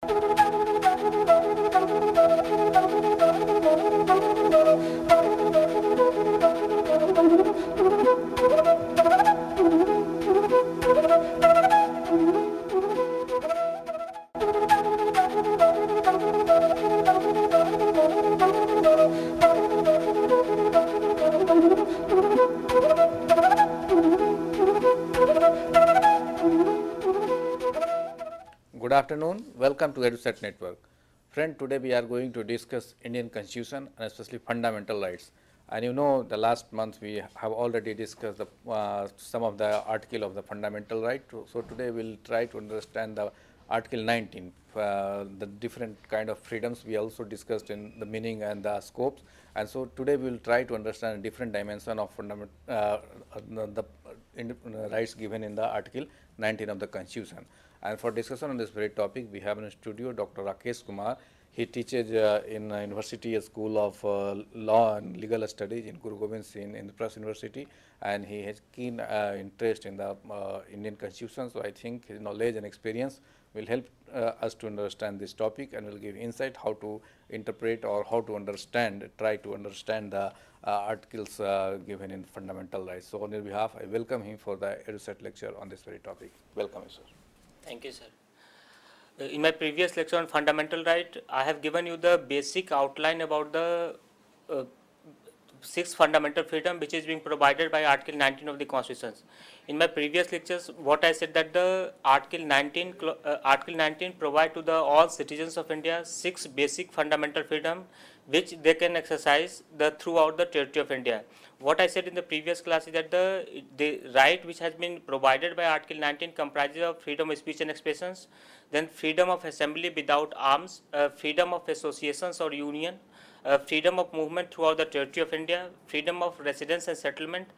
Good afternoon. Welcome to EduSet Network. Friend, today we are going to discuss Indian Constitution and especially fundamental rights. And you know, the last month we have already discussed some of the article of the fundamental right. So today we'll try to understand the Article 19, the different kind of freedoms we also discussed in the meaning and the scopes. And so today we will try to understand a different dimension of the rights given in the Article 19 of the Constitution. And for discussion on this very topic, we have in the studio Dr. Rakesh Kumar. He teaches in University School of Law and Legal Studies in Guru Gobind Singh Indraprastha University, and he has keen interest in the Indian Constitution. So I think his knowledge and experience will help us to understand this topic and will give insight how to interpret or how to understand, try to understand the articles given in fundamental rights. So on your behalf, I welcome him for the EduSet lecture on this very topic. Welcome, sir. Thank you, sir. In my previous lecture on fundamental right, I have given you the basic outline about the six fundamental freedom which is being provided by Article 19 of the Constitution. In my previous lectures, what I said that the Article 19 provide to the all citizens of India six basic fundamental freedom which they can exercise throughout the territory of India. What I said in the previous class is that the right which has been provided by Article 19 comprises of freedom of speech and expressions, then freedom of assembly without arms, freedom of associations or union, freedom of movement throughout the territory of India, freedom of residence and settlement,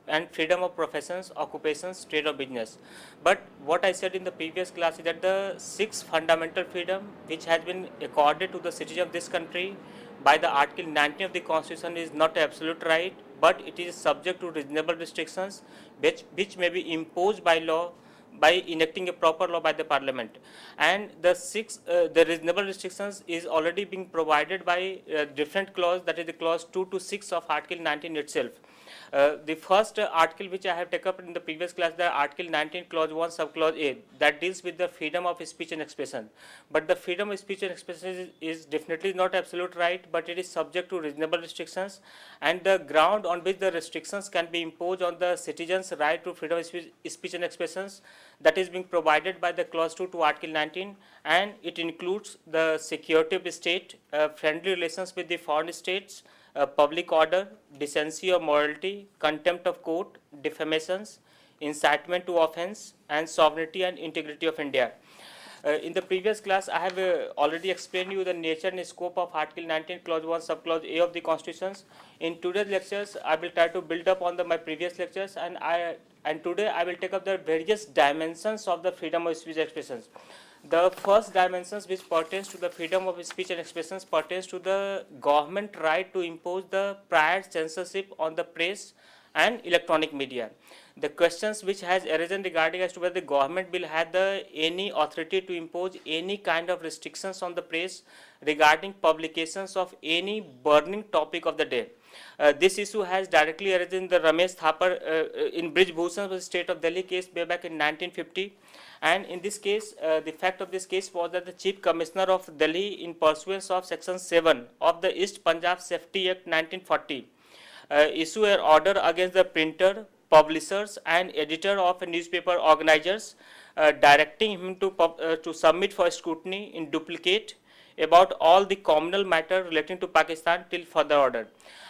and freedom of professions, occupations, trade or business. But what I said in the previous class is that the six fundamental freedom which has been accorded to the citizen of this country by the Article 19 of the Constitution is not absolute right, but it is subject to reasonable restrictions which may be imposed by law by enacting a proper law by the parliament. And the reasonable restrictions is already being provided by different clause, that is the clause 2 to 6 of Article 19 itself. The first article which I have taken up in the previous class, the Article 19 clause 1 subclause A, that deals with the freedom of speech and expression. But the freedom of speech and expression is definitely not absolute right, but it is subject to reasonable restrictions, and the ground on which the restrictions can be imposed on the citizens' right to freedom of speech and expressions, that is being provided by the clause 2 to Article 19, and it includes the security of the state, friendly relations with the foreign states, public order, decency or morality, contempt of court, defamations, incitement to offence, and sovereignty and integrity of India. In the previous class, I have already explained you the nature and scope of Article 19, Clause 1, Subclause A of the Constitution. In today's lectures, I will try to build up on my previous lectures, and today I will take up the various dimensions of the freedom of speech and expressions. The first dimensions which pertains to the freedom of speech and expressions pertains to the government right to impose the prior censorship on the press and electronic media. The questions which has arisen regarding as to whether the government will have any authority to impose any kind of restrictions on the press regarding publications of any burning topic of the day. This issue has directly arisen in the Ramesh Thapar in Brij Bhushan v. State of Delhi case way back in 1950. And in this case, the fact of this case was that the Chief Commissioner of Delhi, in pursuance of Section 7 of the East Punjab Safety Act 1940, issued an order against the printer, publishers and editor of newspaper organizers, directing him to submit for scrutiny in duplicate about all the communal matter relating to Pakistan till further order.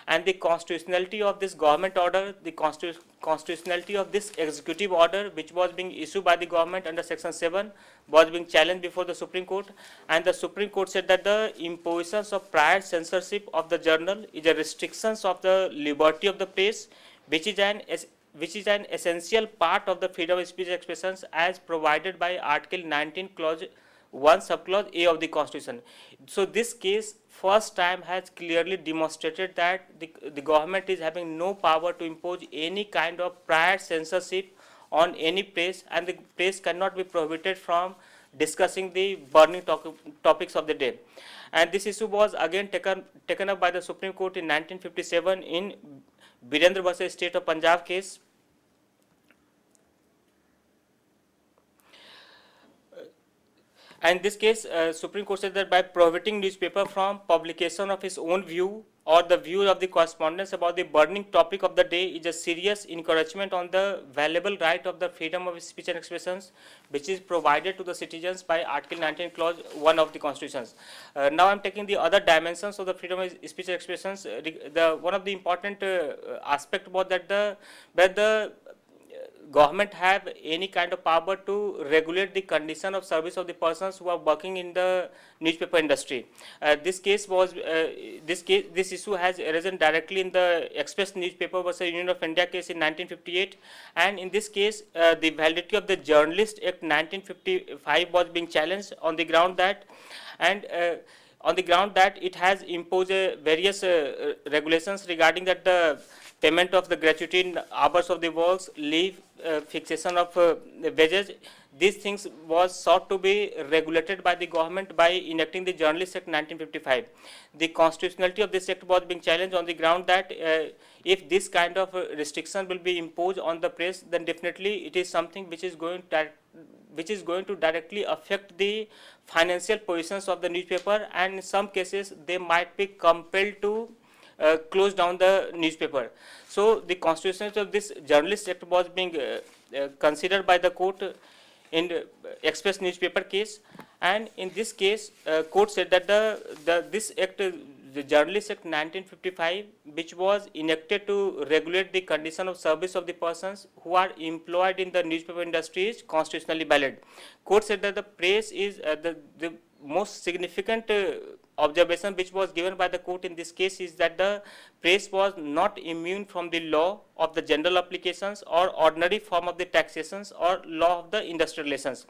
And the constitutionality of this government order, the constitutionality of this executive order which was being issued by the government under Section 7 was being challenged before the Supreme Court, and the Supreme Court said that the impositions of prior censorship of the journal is a restrictions of the liberty of the press, which is an essential part of the freedom of speech expressions as provided by Article 19 Clause 1 subclause A of the Constitution. So this case first time has clearly demonstrated that the government is having no power to impose any kind of prior censorship on any press, and the press cannot be prohibited from discussing the burning topics of the day. And this issue was again taken up by the Supreme Court in 1957 in Birendra versus State of Punjab case. And in this case, Supreme Court said that by prohibiting newspaper from publication of its own view or the view of the correspondence about the burning topic of the day is a serious encouragement on the valuable right of the freedom of speech and expressions, which is provided to the citizens by Article 19, Clause 1 of the Constitution. Now I am taking the other dimensions of the freedom of speech and expressions. One of the important aspect was that the government have any kind of power to regulate the condition of service of the persons who are working in the newspaper industry. This issue has arisen directly in the Express newspaper versus Union of India case in 1958, and in this case the validity of the Journalist Act 1955 was being challenged on the ground that it has imposed various regulations regarding that the payment of the gratuity in hours of the works, leave, fixation of wages. These things was sought to be regulated by the government by enacting the Journalist Act 1955. The constitutionality of this act was being challenged on the ground that if this kind of restriction will be imposed on the press, then definitely it is something which is going to directly affect the financial positions of the newspaper, and in some cases they might be compelled to close down the newspaper. So the constitutionality of this Journalist Act was being considered by the court in the Express newspaper case, and in this case court said that this act, the Journalist Act 1955, which was enacted to regulate the condition of service of the persons who are employed in the newspaper industry, is constitutionally valid. Court said that the press is the most significant observation which was given by the court in this case is that the press was not immune from the law of the general applications or ordinary form of the taxations or law of the industrial relations.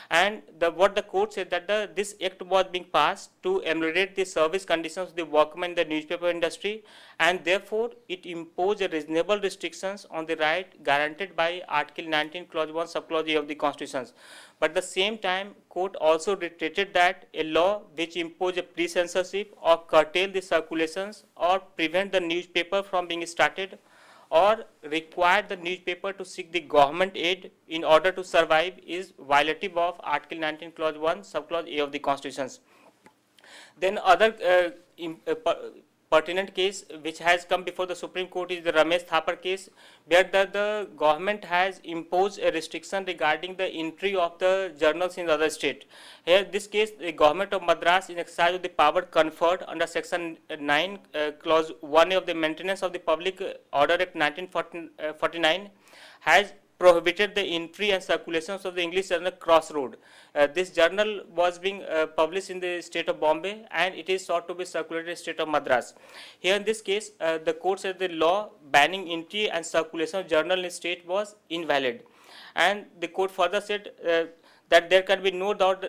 And what the court said that this act was being passed to ameliorate the service conditions of the workmen in the newspaper industry, and therefore it imposed reasonable restrictions on the right guaranteed by Article 19, Clause 1, Subclause A of the Constitution. But at the same time, court also reiterated that a law which impose a pre-censorship or curtail the circulations or prevent the newspaper from being started or require the newspaper to seek the government aid in order to survive is violative of Article 19, Clause 1, Subclause A of the Constitution. Then other pertinent case which has come before the Supreme Court is the Ramesh Thapar case, where the government has imposed a restriction regarding the entry of the journals in the other state. Here, this case, the government of Madras, in exercise of the power conferred under Section 9, Clause 1 of the Maintenance of the Public Order Act 1949, has prohibited the entry and circulations of the English journal Crossroad. This journal was being published in the state of Bombay, and it is sought to be circulated in the state of Madras. Here in this case, the court said the law banning entry and circulation of journal in the state was invalid, and the court further said that there can be no doubt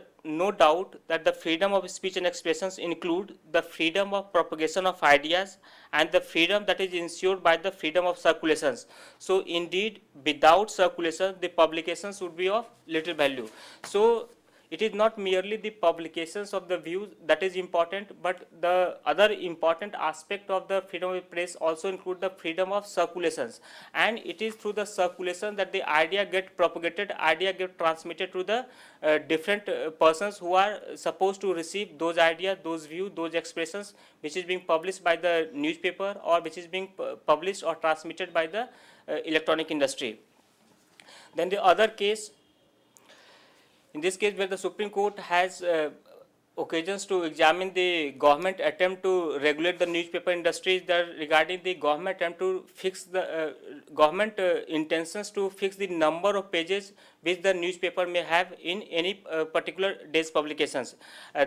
that the freedom of speech and expressions include the freedom of propagation of ideas and the freedom that is ensured by the freedom of circulations. So indeed, without circulation, the publications would be of little value. So it is not merely the publications of the views that is important, but the other important aspect of the freedom of press also include the freedom of circulations, and it is through the circulation that the idea get propagated, idea get transmitted to the different persons who are supposed to receive those ideas, those views, those expressions which is being published by the newspaper or which is being published or transmitted by the electronic industry. Then the other case, in this case where the Supreme Court has occasions to examine the government attempt to regulate the newspaper industry, that regarding the government attempt to fix the government intentions to fix the number of pages which the newspaper may have in any particular day's publications.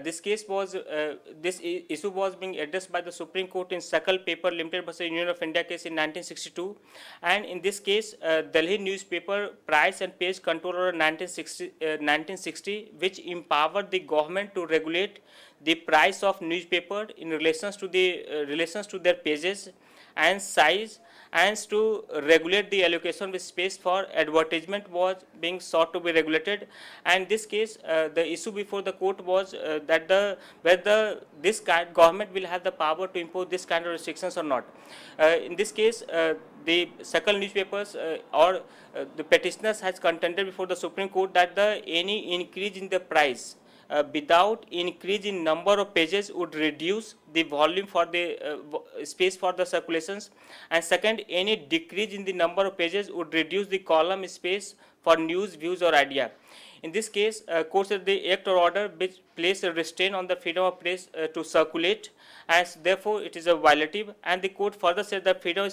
This issue was being addressed by the Supreme Court in Sakal Paper Limited versus Union of India case in 1962, and in this case Delhi newspaper price and page control order 1960 which empowered the government to regulate regulate the price of newspaper in relations to their pages and size, and to regulate the allocation of space for advertisement was being sought to be regulated. And in this case, the issue before the court was that whether this kind government will have the power to impose this kind of restrictions or not. In this case, the circle newspapers or the petitioners has contended before the Supreme Court that any increase in the price without increase in number of pages would reduce the volume for the space for the circulations, and second, any decrease in the number of pages would reduce the column space for news, views or idea. In this case, court said the act or order which place a restraint on the freedom of press to circulate, as therefore it is a violative, and the court further said that freedom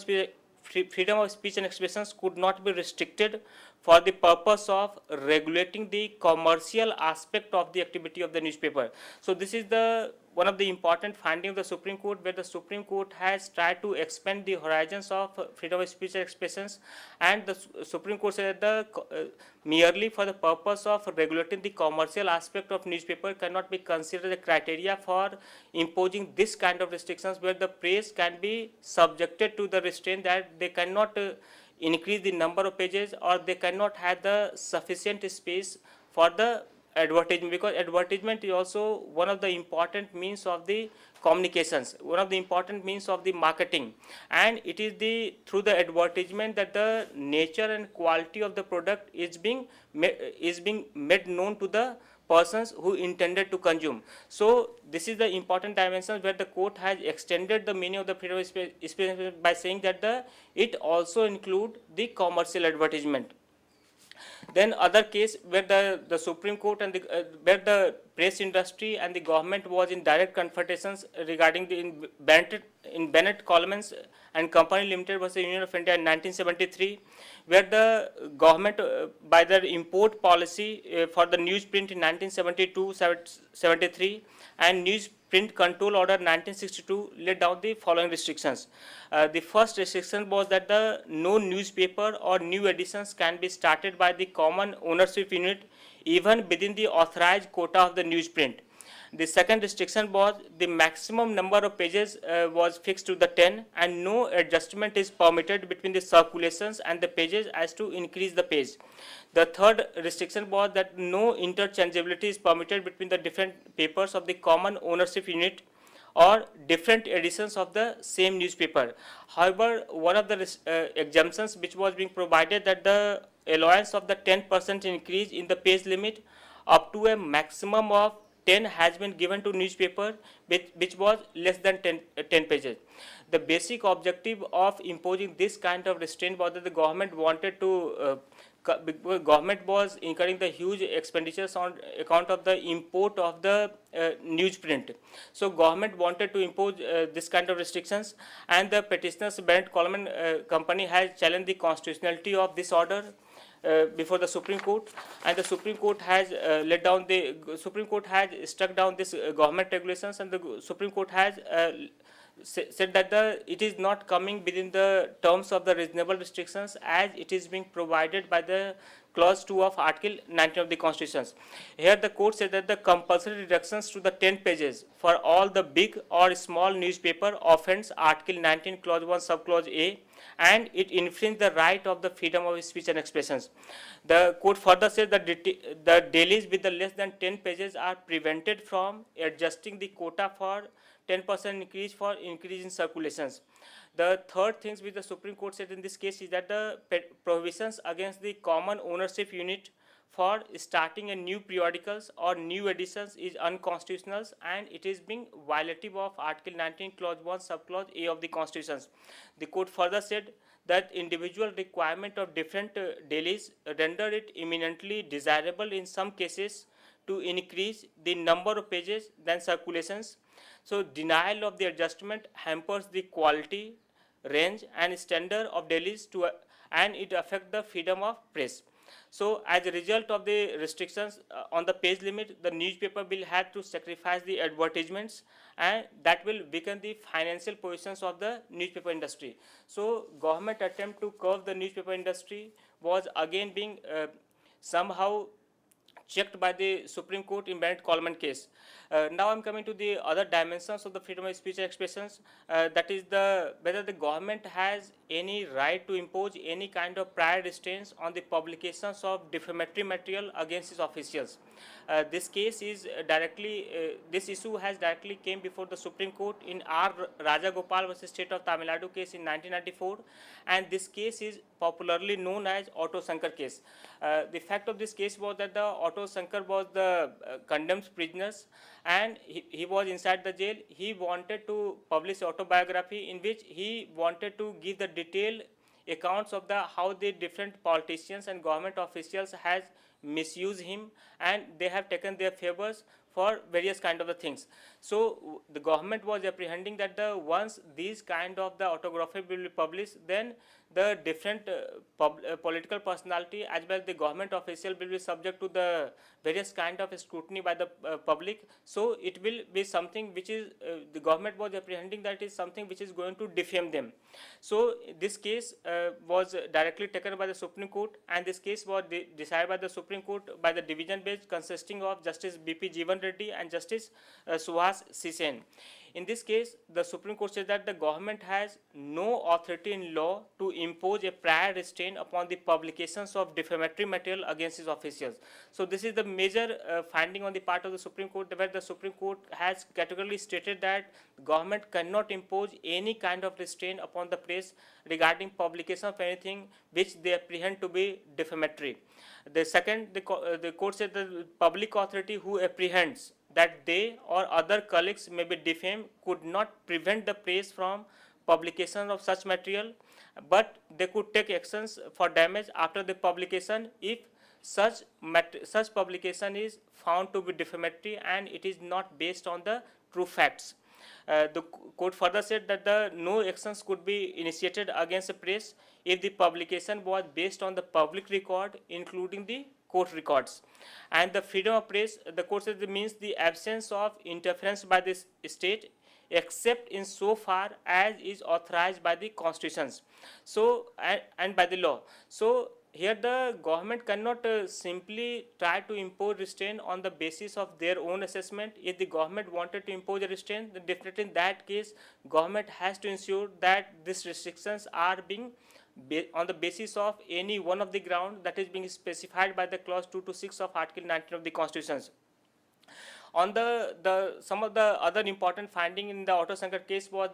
of speech and expressions could not be restricted for the purpose of regulating the commercial aspect of the activity of the newspaper. So this is one of the important findings of the Supreme Court, where the Supreme Court has tried to expand the horizons of freedom of speech and expressions, and the Supreme Court said that merely for the purpose of regulating the commercial aspect of newspaper cannot be considered a criteria for imposing this kind of restrictions, where the press can be subjected to the restraint that they cannot increase the number of pages, or they cannot have the sufficient space for the advertisement, because advertisement is also one of the important means of the communications, one of the important means of the marketing, and it is through the advertisement that the nature and quality of the product is being made known to the persons who intended to consume. So this is the important dimension where the court has extended the meaning of the freedom of speech by saying that it also include the commercial advertisement. Then other case where the Supreme Court and where the press industry and the government was in direct confrontations regarding in Bennett Coleman and Company Limited versus Union of India in 1973, where the government by their import policy for the newsprint in 1972-73 and newsprint control order 1962 laid down the following restrictions. The first restriction was that no newspaper or new editions can be started by the common ownership unit even within the authorized quota of the newsprint. The second restriction was the maximum number of pages was fixed to the 10, and no adjustment is permitted between the circulations and the pages as to increase the page. The third restriction was that no interchangeability is permitted between the different papers of the common ownership unit or different editions of the same newspaper. However, one of the exemptions which was being provided, that the allowance of the 10% increase in the page limit up to a maximum of 10 has been given to newspaper which was less than 10 pages. The basic objective of imposing this kind of restraint was that the government wanted to government was incurring the huge expenditures on account of the import of the newsprint. So government wanted to impose this kind of restrictions, and the petitioners Bennett Coleman company has challenged the constitutionality of this order before the Supreme Court, and the Supreme Court has Supreme Court has struck down this government regulations, and the Supreme Court has said that it is not coming within the terms of the reasonable restrictions as it is being provided by the clause 2 of Article 19 of the Constitution. Here the court said that the compulsory reductions to the 10 pages for all the big or small newspaper offends Article 19 clause 1 subclause A, and it infringes the right of the freedom of speech and expressions. The court further said that the dailies with the less than 10 pages are prevented from adjusting the quota for 10% increase for increase in circulations. The third things which the Supreme Court said in this case is that the prohibitions against the common ownership unit for starting a new periodicals or new editions is unconstitutional, and it is being violative of Article 19 clause 1 subclause A of the Constitution. The court further said that individual requirement of different dailies render it eminently desirable in some cases to increase the number of pages than circulations. So denial of the adjustment hampers the quality, range and standard of dailies and it affects the freedom of press. So as a result of the restrictions on the page limit, the newspaper will have to sacrifice the advertisements, and that will weaken the financial positions of the newspaper industry. So government attempt to curb the newspaper industry was again being somehow checked by the Supreme Court in Bennett Coleman case. Now I'm coming to the other dimensions of the freedom of speech and expressions. That is whether the government has any right to impose any kind of prior restraints on the publications of defamatory material against its officials. This case is this issue has directly came before the Supreme Court in R. Rajagopal versus State of Tamil Nadu case in 1994, and this case is popularly known as Otto Shankar case. The fact of this case was that the Otto Shankar was the condemned prisoners, and he was inside the jail. He wanted to publish autobiography in which he wanted to give the detailed accounts of how the different politicians and government officials has misused him, and they have taken their favors for various kind of the things. So the government was apprehending that once these kind of the autography will be published, then the different political personality as well as the government official will be subject to the various kind of scrutiny by the public. So it will be something which is the government was apprehending that is something which is going to defame them. So this case was directly taken by the Supreme Court, and this case was decided by the Supreme Court by the division bench consisting of Justice B.P. Jeevan Reddy and Justice Suhas C. Sen. In this case, the Supreme Court says that the government has no authority in law to impose a prior restraint upon the publications of defamatory material against its officials. So this is the major finding on the part of the Supreme Court, where the Supreme Court has categorically stated that the government cannot impose any kind of restraint upon the press regarding publication of anything which they apprehend to be defamatory. The second, the court said the public authority who apprehends that they or other colleagues may be defamed could not prevent the press from publication of such material, but they could take actions for damage after the publication if such publication is found to be defamatory and it is not based on the true facts. The court further said that no actions could be initiated against the press if the publication was based on the public record, including the court records. And the freedom of press, the court says, means the absence of interference by the state except in so far as is authorized by the constitutions, so and by the law. So here the government cannot simply try to impose restraint on the basis of their own assessment. If the government wanted to impose a restraint, then definitely in that case government has to ensure that these restrictions are being on the basis of any one of the ground that is being specified by the clause 2 to 6 of Article 19 of the Constitutions. On some of the other important finding in the Otto Shankar case was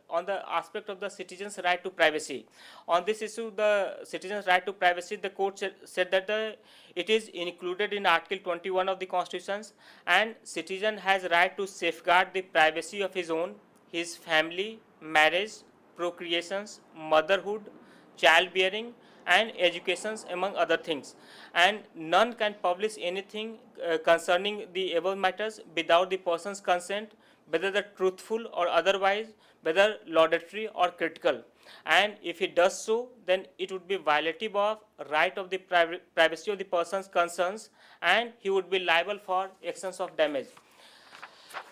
on the aspect of the citizens' right to privacy. On this issue, the citizens' right to privacy, the court said that it is included in Article 21 of the Constitutions, and citizen has right to safeguard the privacy of his own, his family, marriage, procreations, motherhood, childbearing, and educations, among other things, and none can publish anything concerning the above matters without the person's consent, whether the truthful or otherwise, whether laudatory or critical. And if he does so, then it would be violative of right of the privacy of the person's concerns, and he would be liable for actions of damage.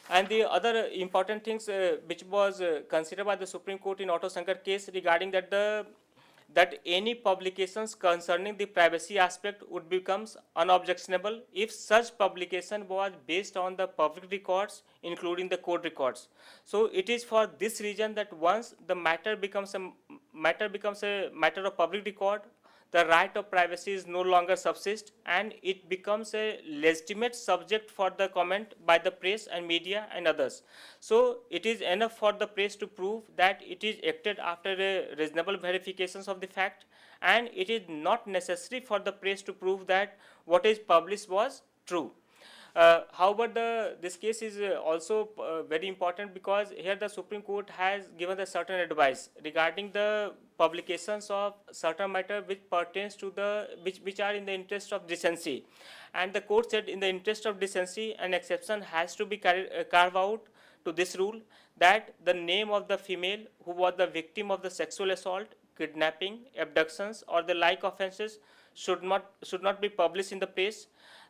And the other important things which was considered by the Supreme Court in Otto Shankar case regarding that any publications concerning the privacy aspect would becomes unobjectionable if such publication was based on the public records, including the court records. So it is for this reason that once the matter becomes a matter of public record, the right of privacy is no longer subsist, and it becomes a legitimate subject for the comment by the press and media and others. So it is enough for the press to prove that it is acted after a reasonable verifications of the fact, and it is not necessary for the press to prove that what is published was true. However, this case is also very important because here the Supreme Court has given a certain advice regarding the publications of certain matter which pertains to which are in the interest of decency, and the court said in the interest of decency an exception has to be carved out to this rule, that the name of the female who was the victim of the sexual assault, kidnapping, abductions, or the like offences should not be published in the press.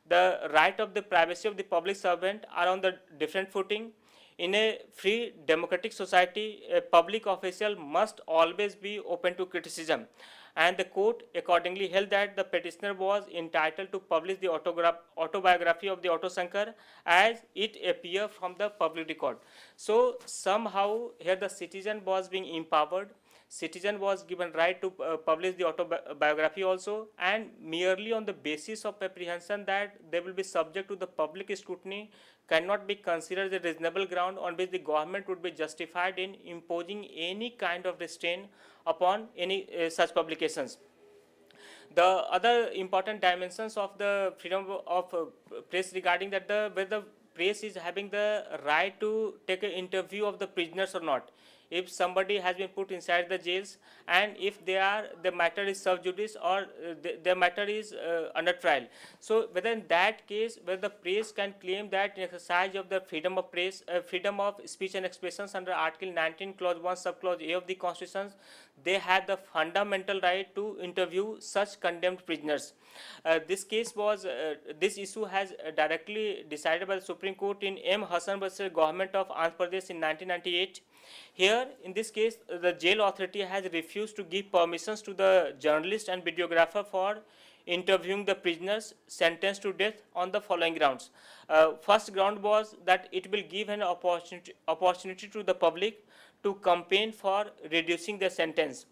The right of the privacy of the public servant are on the different footing. In a free democratic society, a public official must always be open to criticism. and the court accordingly held that the petitioner was entitled to publish the autobiography of the Otto Shankar as it appeared from the public record. So somehow here the citizen was being empowered, citizen was given right to publish the autobiography also, and merely on the basis of apprehension that they will be subject to the public scrutiny cannot be considered a reasonable ground on which the government would be justified in imposing any kind of restraint upon any such publications. The other important dimensions of the freedom of press regarding that whether press is having the right to take an interview of the prisoners or not. If somebody has been put inside the jails and if the matter is sub judice or the matter is under trial, so whether in that case whether the press can claim that in exercise of the freedom of press, freedom of speech and expressions under Article 19 clause 1 subclause A of the Constitution, they have the fundamental right to interview such condemned prisoners. This issue has directly decided by the Supreme Court in M. Hassan versus Government of Andhra Pradesh in 1998. Here, in this case, the jail authority has refused to give permissions to the journalist and videographer for interviewing the prisoners sentenced to death on the following grounds. First ground was that it will give an opportunity to the public to campaign for reducing the sentence.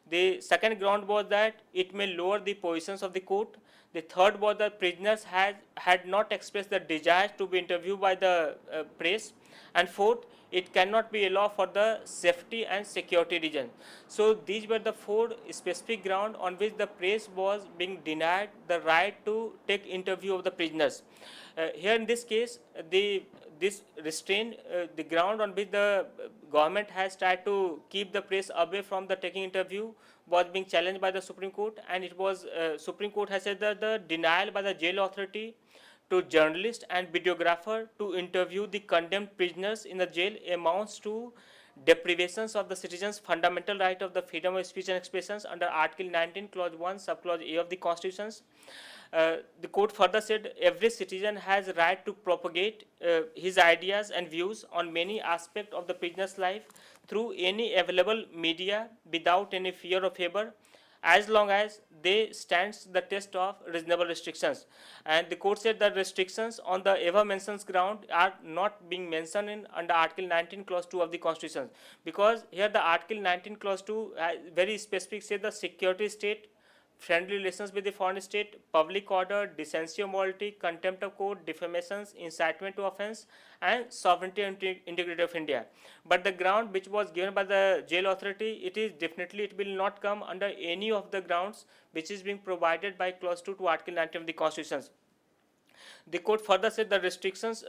The second ground was that it may lower the positions of the court. The third was that prisoners had not expressed the desire to be interviewed by the press. And fourth, it cannot be allowed for the safety and security reason. So these were the four specific grounds on which the press was being denied the right to take interview of the prisoners. Here in this case, this restraint, the ground on which the government has tried to keep the press away from the taking interview was being challenged by the Supreme Court, and it was Supreme Court has said that the denial by the jail authority to journalist and videographer to interview the condemned prisoners in the jail amounts to deprivations of the citizens' fundamental right of the freedom of speech and expressions under Article 19 clause 1 subclause A of the Constitution. The court further said every citizen has a right to propagate his ideas and views on many aspects of the prisoner's life through any available media without any fear or favor, as long as they stands the test of reasonable restrictions. And the court said that restrictions on the above mentioned ground are not being mentioned in under Article 19 clause 2 of the Constitution, because here the Article 19 clause 2 very specific says the security state, friendly relations with the foreign state, public order, decency or morality, contempt of court, defamations, incitement to offence, and sovereignty and integrity of India. But the ground which was given by the jail authority, it will not come under any of the grounds which is being provided by clause 2 to Article 19 of the Constitution. The court further said the restrictions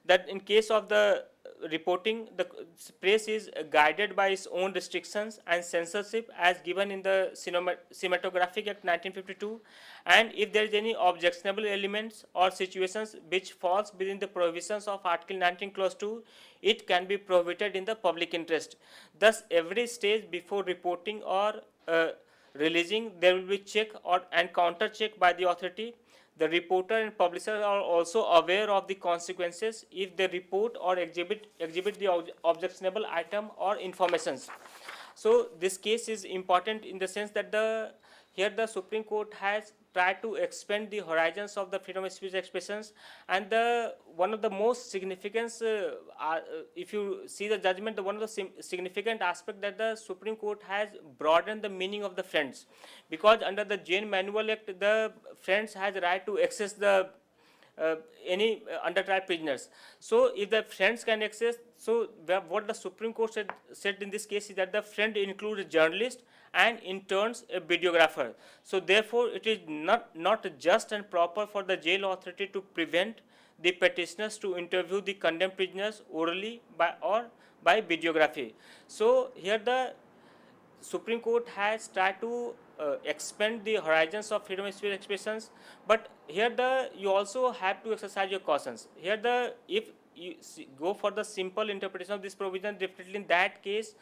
that in case of the reporting, the press is guided by its own restrictions and censorship as given in the Cinematographic Act 1952, and if there is any objectionable elements or situations which falls within the provisions of Article 19 clause 2, it can be prohibited in the public interest. Thus, every stage before reporting or releasing, there will be check and counter check by the authority. The reporter and publisher are also aware of the consequences if they report or exhibit the objectionable item or informations. So this case is important in the sense that here the Supreme Court has tried to expand the horizons of the freedom of speech expressions, and one of the most significant, if you see the judgment, one of the significant aspect that the Supreme Court has broadened the meaning of the friends, because under the Jain Manual Act, the friends has the right to access the any under trial prisoners. So if the friends can access, so what the Supreme Court said in this case is that the friend includes a journalist and in turns a videographer. So therefore it is not just and proper for the jail authority to prevent the petitioners to interview the condemned prisoners orally by videography. So here the Supreme Court has tried to expand the horizons of freedom of speech expressions, but here you also have to exercise your cautions. Here if you go for the simple interpretation of this provision, definitely in that case,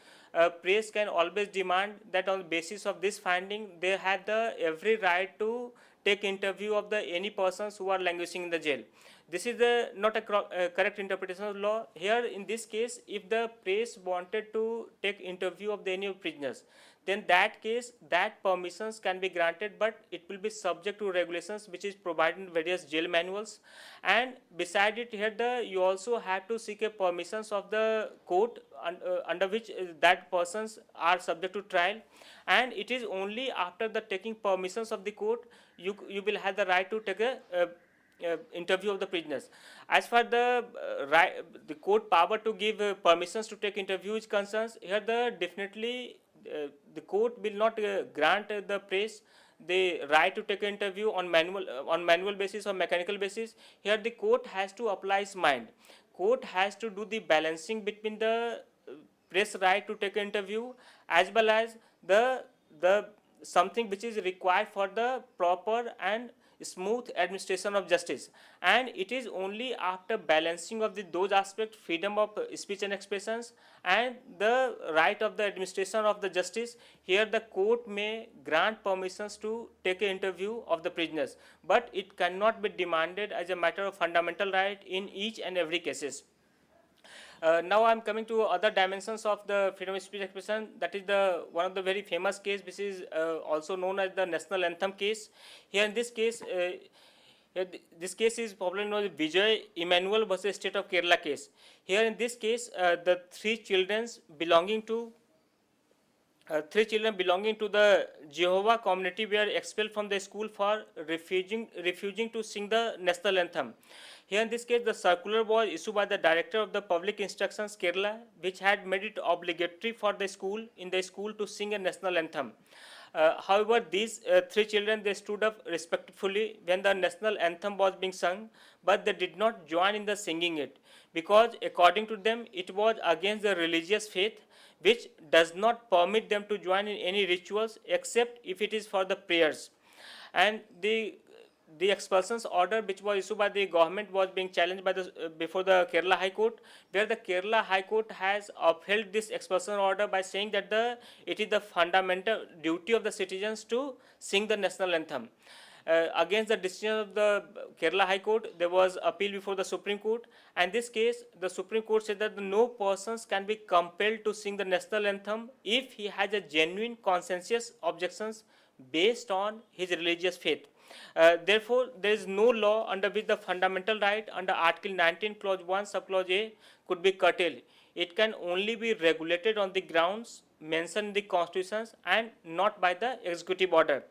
press can always demand that on the basis of this finding, they have every right to take interview of any persons who are languishing in the jail. This is not a correct interpretation of law. Here in this case, if the press wanted to take interview of any prisoners, then that case that permissions can be granted, but it will be subject to regulations which is provided in various jail manuals. And beside it, here you also have to seek a permissions of the court under which that persons are subject to trial, and it is only after the taking permissions of the court you will have the right to take a interview of the prisoners. As far the court power to give permissions to take interview is concerns, here definitely the court will not grant the press the right to take an interview on manual basis or mechanical basis. Here the court has to apply its mind. Court has to do the balancing between the press right to take an interview as well as the something which is required for the proper and smooth administration of justice. And it is only after balancing of those aspects, freedom of speech and expressions and the right of the administration of the justice, here the court may grant permissions to take an interview of the prisoners, but it cannot be demanded as a matter of fundamental right in each and every cases. Now I am coming to other dimensions of the freedom of speech expression. That is one of the very famous case, which is also known as the national anthem case. Here in this case, this case is popularly known as Vijay Emmanuel versus State of Kerala case. Here in this case, the three children belonging to the Jehovah community were expelled from the school for refusing to sing the national anthem. Here in this case, the circular was issued by the Director of the Public Instructions Kerala, which had made it obligatory for the school to sing a national anthem. However, these three children, they stood up respectfully when the national anthem was being sung, but they did not join in the singing it, because according to them it was against the religious faith, which does not permit them to join in any rituals except if it is for the prayers. And the expulsions order which was issued by the government was being challenged by before the Kerala High Court, where the Kerala High Court has upheld this expulsion order by saying that it is the fundamental duty of the citizens to sing the national anthem. Against the decision of the Kerala High Court, there was appeal before the Supreme Court, and this case the Supreme Court said that no persons can be compelled to sing the national anthem if he has a genuine conscientious objections based on his religious faith. Therefore, there is no law under which the fundamental right under Article 19, Clause 1, Subclause A could be curtailed. It can only be regulated on the grounds mentioned in the constitutions and not by the executive order.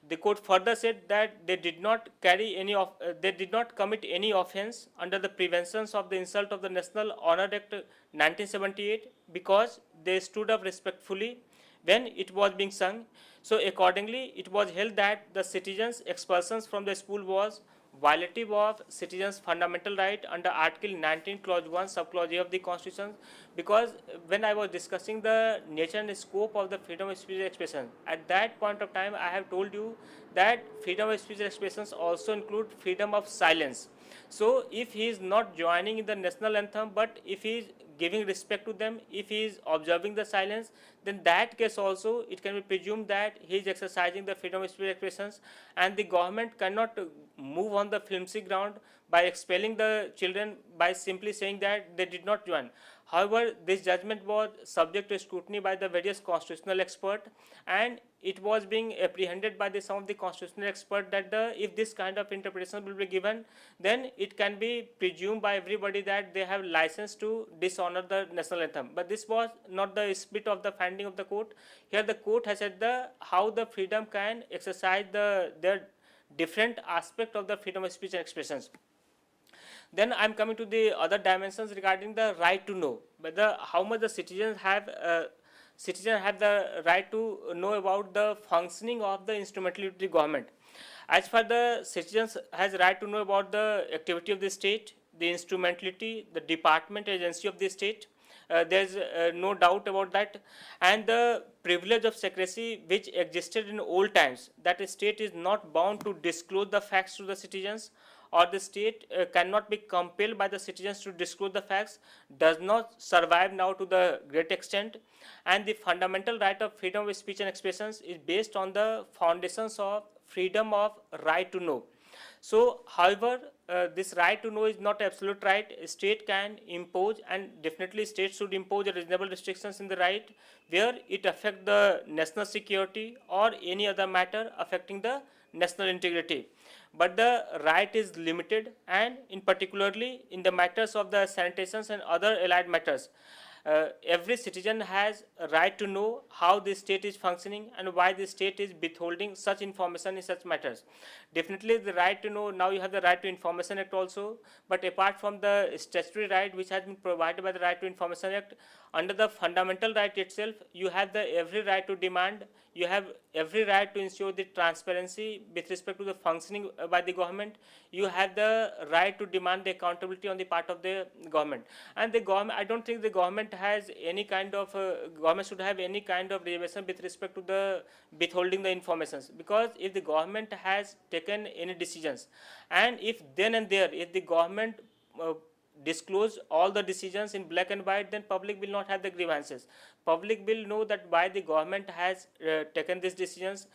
The court further said that they did not commit any offence under the Preventions of the Insult of the National Honor Act 1978 because they stood up respectfully when it was being sung. So accordingly, it was held that the citizens' expulsions from the school was violative of citizens' fundamental right under Article 19, Clause 1, Subclause A of the Constitution, because when I was discussing the nature and scope of the freedom of speech and expression, at that point of time I have told you that freedom of speech and expressions also include freedom of silence. So if he is not joining in the national anthem, but if he is giving respect to them, if he is observing the silence, then that case also it can be presumed that he is exercising the freedom of speech expressions, and the government cannot move on the flimsy ground by expelling the children by simply saying that they did not join. However, this judgment was subject to scrutiny by the various constitutional experts, and it was being apprehended by some of the constitutional experts that if this kind of interpretation will be given, then it can be presumed by everybody that they have license to dishonor the national anthem. But this was not the spirit of the finding of the court. Here the court has said how the freedom can exercise their different aspect of the freedom of speech and expressions. Then I am coming to the other dimensions regarding the right to know, whether how much the citizens have the right to know about the functioning of the instrumentality of the government. As far the citizens has right to know about the activity of the state, the instrumentality, the department, agency of the state. There is no doubt about that, and the privilege of secrecy which existed in old times, that the state is not bound to disclose the facts to the citizens, or the state cannot be compelled by the citizens to disclose the facts, does not survive now to the great extent. And the fundamental right of freedom of speech and expressions is based on the foundations of freedom of right to know. So, however, this right to know is not absolute right. A state can impose, and definitely states should impose reasonable restrictions in the right where it affect the national security or any other matter affecting the national integrity. But the right is limited, and in particularly in the matters of the sanitations and other allied matters. Every citizen has a right to know how the state is functioning and why the state is withholding such information in such matters. Definitely the right to know, now you have the Right to Information Act also, but apart from the statutory right which has been provided by the Right to Information Act, under the fundamental right itself, you have the every right to demand, you have every right to ensure the transparency with respect to the functioning by the government, you have the right to demand the accountability on the part of the government. And the government, I don't think the government has any kind of government should have any kind of reservation with respect to the withholding the informations, because if the government has taken any decisions, and if then and there if the government disclose all the decisions in black and white, then public will not have the grievances. Public will know that why the government has taken these decisions,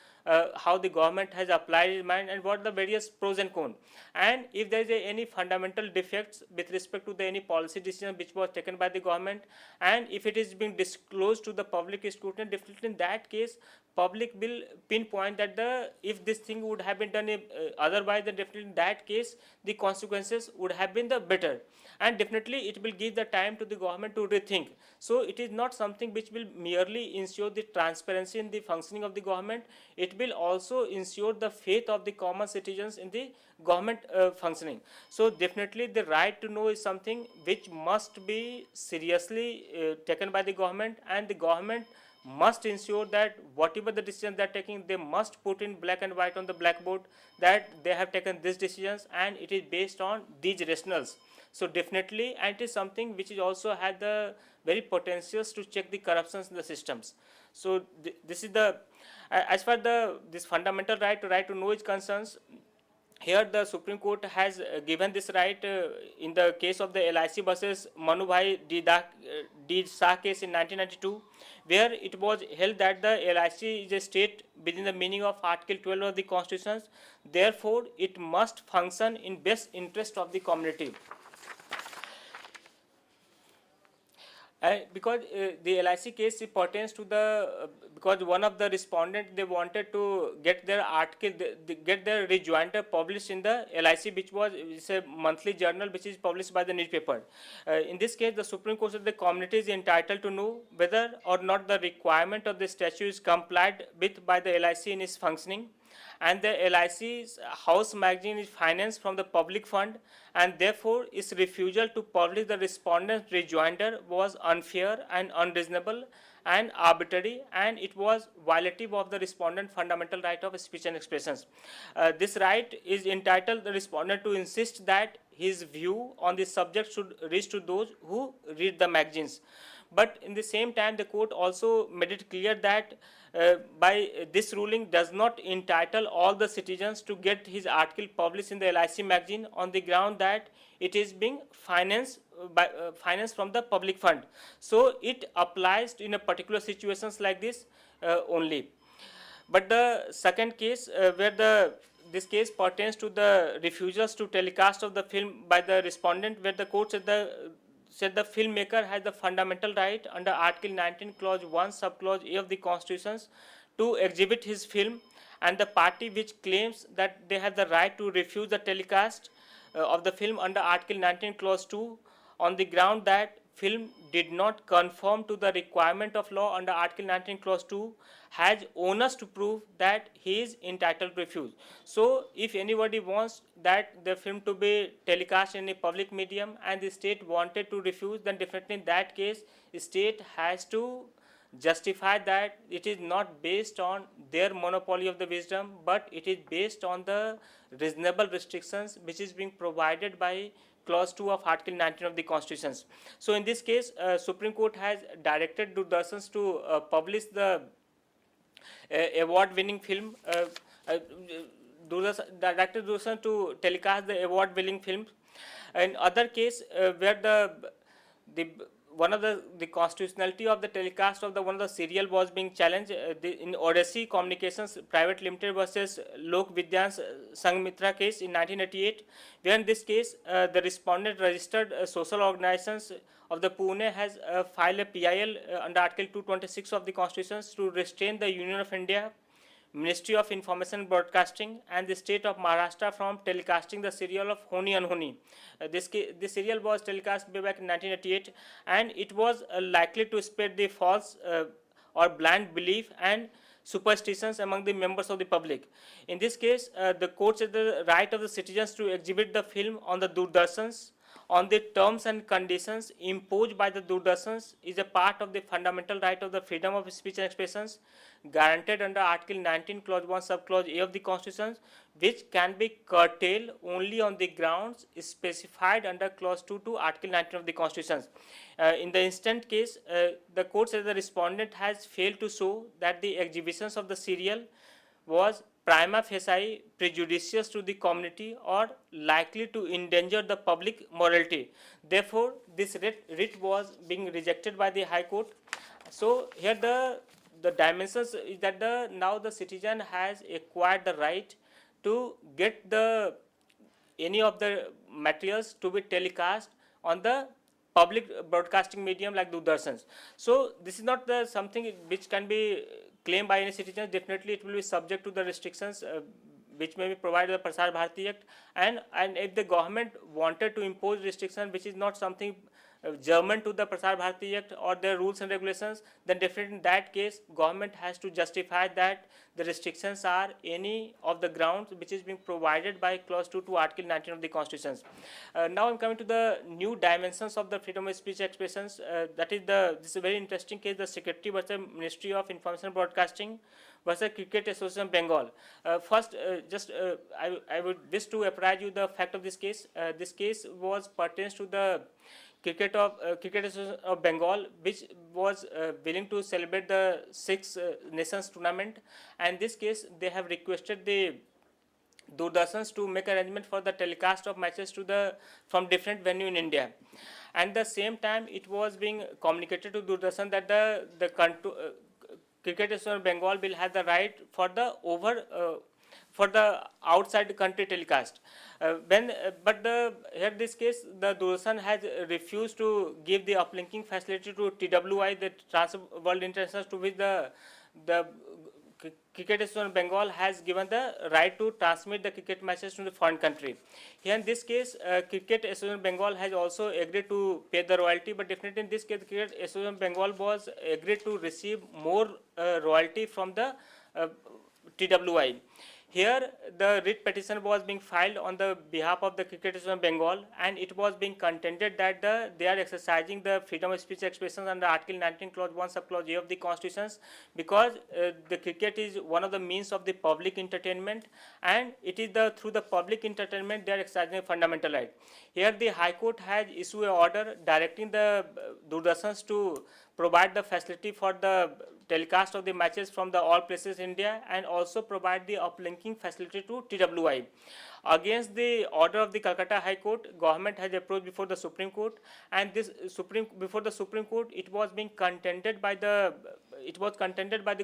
how the government has applied in mind, and what the various pros and cons. And if there is any fundamental defects with respect to the any policy decision which was taken by the government, and if it is being disclosed to the public scrutiny, definitely in that case public will pinpoint that the if this thing would have been done otherwise, then definitely in that case the consequences would have been the better, and definitely it will give the time to the government to rethink. So it is not something which will merely ensure the transparency in the functioning of the government, it will also ensure the faith of the common citizens in the government functioning. So definitely the right to know is something which must be seriously taken by the government, and the government must ensure that whatever the decisions they are taking, they must put in black and white on the blackboard that they have taken these decisions and it is based on these rationales. So definitely, and it is something which is also had the very potentials to check the corruptions in the systems. So this is the as far the this fundamental right to know is concerns. Here the Supreme Court has given this right in the case of the LIC versus Manubhai D. Shah case in 1992, where it was held that the LIC is a state within the meaning of Article 12 of the Constitution. Therefore, it must function in best interest of the community. Because the LIC case pertains to the because one of the respondents, they wanted to get their article, get their rejoinder published in the LIC, which was it's a monthly journal which is published by the newspaper. In this case, the Supreme Court said the community is entitled to know whether or not the requirement of the statute is complied with by the LIC in its functioning, and the LIC's house magazine is financed from the public fund, and therefore its refusal to publish the respondent's rejoinder was unfair and unreasonable and arbitrary, and it was violative of the respondent's fundamental right of speech and expressions. This right is entitled the respondent to insist that his view on the subject should reach to those who read the magazines. But in the same time, the court also made it clear that by this ruling does not entitle all the citizens to get his article published in the LIC magazine on the ground that it is being financed by finance from the public fund. So it applies in a particular situations like this only. But the second case where this case pertains to the refusals to telecast of the film by the respondent, where the court said the filmmaker has the fundamental right under Article 19 Clause 1 Subclause A of the Constitution to exhibit his film, and the party which claims that they have the right to refuse the telecast of the film under Article 19 Clause 2 on the ground that film did not conform to the requirement of law under Article 19 Clause 2 has onus to prove that he is entitled to refuse. So if anybody wants that the film to be telecast in a public medium and the state wanted to refuse, then definitely in that case the state has to justify that it is not based on their monopoly of the wisdom, but it is based on the reasonable restrictions which is being provided by Clause 2 of Article 19 of the Constitution. So in this case, Supreme Court has directed Doordarshan to publish the award-winning film, directed Doordarshan to telecast the award-winning film. In other case, where the one of the constitutionality of the telecast of the one of the serial was being challenged in Odyssey Communications Private Limited versus Lok Vidyan's Sangmitra case in 1988, where in this case the respondent registered social organizations of the Pune has filed a PIL under Article 226 of the Constitution to restrain the Union of India, Ministry of Information and Broadcasting, and the state of Maharashtra from telecasting the serial of Honi Unhoni. This serial was telecast way back in 1988, and it was likely to spread the false or blind belief and superstitions among the members of the public. In this case, the court said the right of the citizens to exhibit the film on the Doordarshans on the terms and conditions imposed by the Doordarshans is a part of the fundamental right of the freedom of speech and expressions guaranteed under Article 19, Clause 1, Subclause A of the Constitution, which can be curtailed only on the grounds specified under Clause 2 to Article 19 of the Constitution. In the instant case, the court says the respondent has failed to show that the exhibitions of the serial was prima facie prejudicial to the community or likely to endanger the public morality. Therefore, this writ was being rejected by the High Court. So here the dimensions is that now the citizen has acquired the right to get any of the materials to be telecast on the public broadcasting medium like Doordarshans. So this is not something which can be claimed by any citizen. Definitely it will be subject to the restrictions which may be provided by the Prasar Bharati Act, and if the government wanted to impose restriction which is not something German to the Prasar Bharati Act or their rules and regulations, then definitely in that case government has to justify that the restrictions are any of the grounds which is being provided by Clause 2 to Article 19 of the Constitution. Now I'm coming to the new dimensions of the freedom of speech expressions. That is this is a very interesting case, the Secretary versus Ministry of Information and Broadcasting versus Cricket Association Bengal. First, I would wish to apprise you the fact of this case. This case was pertains to the Cricket Association of Bengal, which was willing to celebrate the Six Nations tournament, and in this case they have requested the Doordarshans to make arrangement for the telecast of matches from different venue in India. And the same time it was being communicated to Doordarshan that the Cricket Association of Bengal will have the right for the outside country telecast. Here this case the Doordarshan has refused to give the uplinking facility to TWI, the Trans World International, to which the Cricket Association of Bengal has given the right to transmit the cricket matches to the foreign country. Here in this case, Cricket Association of Bengal has also agreed to pay the royalty, but definitely in this case, Cricket Association of Bengal was agreed to receive more royalty from the TWI. Here, the writ petition was being filed on the behalf of the Cricket Association of Bengal, and it was being contended that they are exercising the freedom of speech expressions under Article 19, Clause 1, Subclause A of the Constitution, because the cricket is one of the means of the public entertainment, and it is through the public entertainment they are exercising a fundamental right. Here, the High Court has issued an order directing the Doordarshans to provide the facility for the telecast of the matches from all places in India, and also provide the uplinking facility to TWI. Against the order of the Calcutta High Court, government has approached before the Supreme Court, and before the Supreme Court it was being contended by the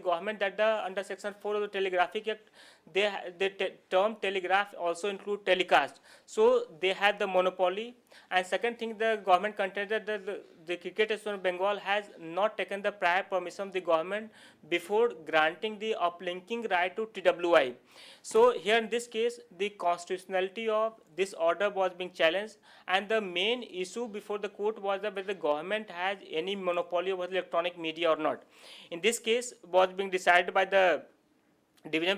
government that under Section 4 of the Telegraphic Act, the term telegraph also include telecast. So they had the monopoly. And second thing, the government contended that the Cricket Association of Bengal has not taken the prior permission of the government before granting the uplinking right to TWI. So here in this case, the constitutionality of this order was being challenged, and the main issue before the court was whether the government has any monopoly over the electronic media or not. In this case, was being decided by the division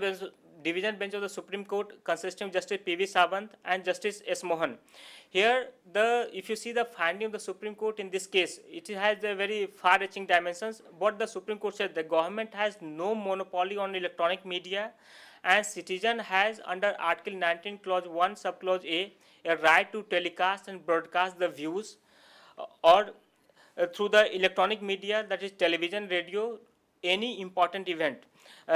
bench of the Supreme Court, consisting of Justice P.V. Sawant and Justice S. Mohan. Here, if you see the finding of the Supreme Court in this case, it has a very far-reaching dimensions. What the Supreme Court said, the government has no monopoly on electronic media, and citizen has under Article 19, Clause 1, Subclause A right to telecast and broadcast the views or through the electronic media, that is television, radio, any important event.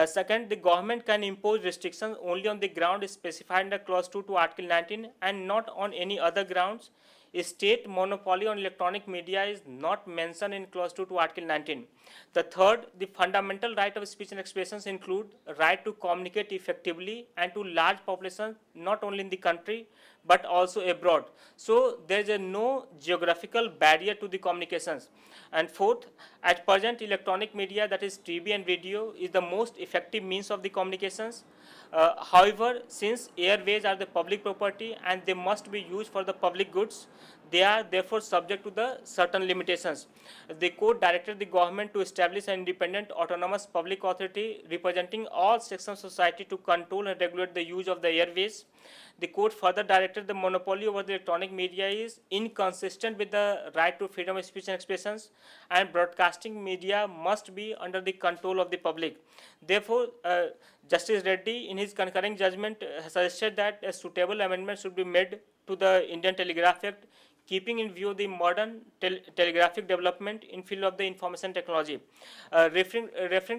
Second, the government can impose restrictions only on the ground specified in the Clause 2 to Article 19 and not on any other grounds. A state monopoly on electronic media is not mentioned in clause 2 to article 19. The third, the fundamental right of speech and expressions include right to communicate effectively and to large populations not only in the country but also abroad. So there is a no geographical barrier to the communications. And fourth, at present electronic media, that is TV and radio, is the most effective means of the communications. However, since airways are the public property and they must be used for the public goods, they are therefore subject to the certain limitations. The court directed the government to establish an independent autonomous public authority representing all sections of society to control and regulate the use of the airways. The court further directed the monopoly over the electronic media is inconsistent with the right to freedom of speech and expressions, and broadcasting media must be under the control of the public. Therefore, Justice Reddy, in his concurring judgment, has suggested that a suitable amendment should be made to the Indian Telegraph Act, keeping in view the modern telegraphic development in field of the information technology. Referring